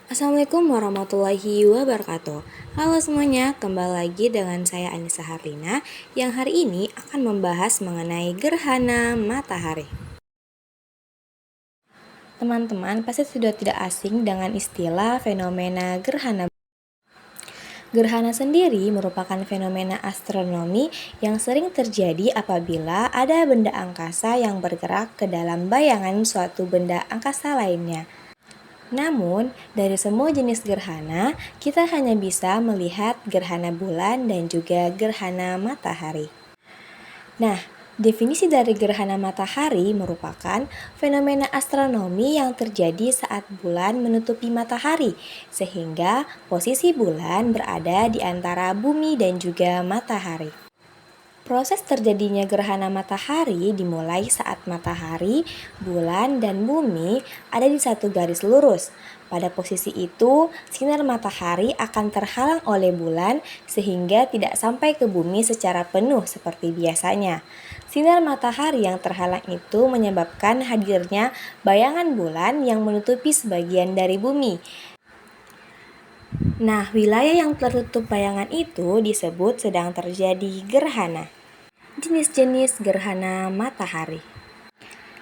Assalamualaikum warahmatullahi wabarakatuh. Halo semuanya, kembali lagi dengan saya Anissa Harlina yang hari ini akan membahas mengenai gerhana matahari. Teman-teman pasti sudah tidak asing dengan istilah fenomena gerhana. Gerhana sendiri merupakan fenomena astronomi yang sering terjadi apabila ada benda angkasa yang bergerak ke dalam bayangan suatu benda angkasa lainnya. Namun, dari semua jenis gerhana, kita hanya bisa melihat gerhana bulan dan juga gerhana matahari. Nah, definisi dari gerhana matahari merupakan fenomena astronomi yang terjadi saat bulan menutupi matahari, sehingga posisi bulan berada di antara bumi dan juga matahari. Proses terjadinya gerhana matahari dimulai saat matahari, bulan, dan bumi ada di satu garis lurus. Pada posisi itu, sinar matahari akan terhalang oleh bulan sehingga tidak sampai ke bumi secara penuh seperti biasanya. Sinar matahari yang terhalang itu menyebabkan hadirnya bayangan bulan yang menutupi sebagian dari bumi. Nah, wilayah yang tertutup bayangan itu disebut sedang terjadi gerhana. Jenis-jenis gerhana matahari.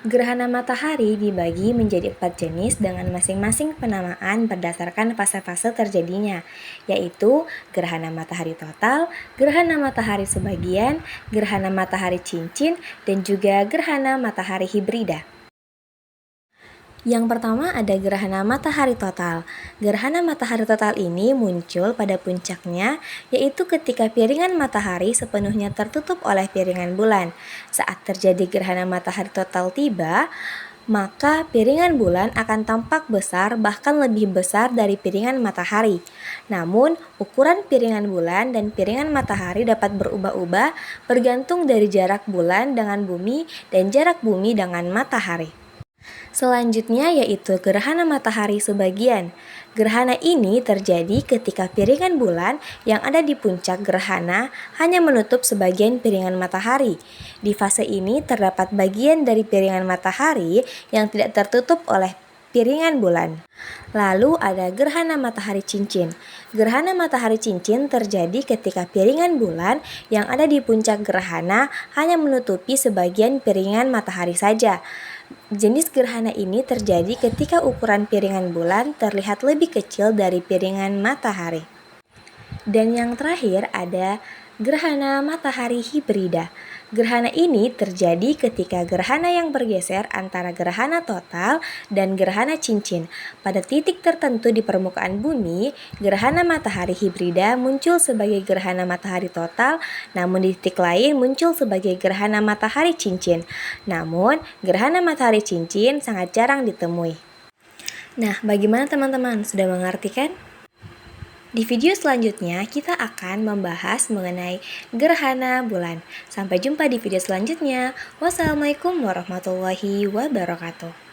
Gerhana matahari dibagi menjadi 4 jenis dengan masing-masing penamaan berdasarkan fase-fase terjadinya, yaitu gerhana matahari total, gerhana matahari sebagian, gerhana matahari cincin, dan juga gerhana matahari hibrida. Yang pertama ada gerhana matahari total. Gerhana matahari total ini muncul pada puncaknya, yaitu ketika piringan matahari sepenuhnya tertutup oleh piringan bulan. Saat terjadi gerhana matahari total tiba, maka piringan bulan akan tampak besar, bahkan lebih besar dari piringan matahari. Namun, ukuran piringan bulan dan piringan matahari dapat berubah-ubah bergantung dari jarak bulan dengan bumi dan jarak bumi dengan matahari. Selanjutnya yaitu gerhana matahari sebagian. Gerhana ini terjadi ketika piringan bulan yang ada di puncak gerhana hanya menutup sebagian piringan matahari. Di fase ini terdapat bagian dari piringan matahari yang tidak tertutup oleh piringan bulan. Lalu ada gerhana matahari cincin. Gerhana matahari cincin terjadi ketika piringan bulan yang ada di puncak gerhana hanya menutupi sebagian piringan matahari saja. Jenis gerhana ini terjadi ketika ukuran piringan bulan terlihat lebih kecil dari piringan matahari. Dan yang terakhir ada gerhana matahari hibrida. Gerhana ini terjadi ketika gerhana yang bergeser antara gerhana total dan gerhana cincin. Pada titik tertentu di permukaan bumi, gerhana matahari hibrida muncul sebagai gerhana matahari total, namun di titik lain muncul sebagai gerhana matahari cincin. Namun, gerhana matahari cincin sangat jarang ditemui. Nah, bagaimana teman-teman? Sudah mengerti kan? Di video selanjutnya, kita akan membahas mengenai gerhana bulan. Sampai jumpa di video selanjutnya. Wassalamualaikum warahmatullahi wabarakatuh.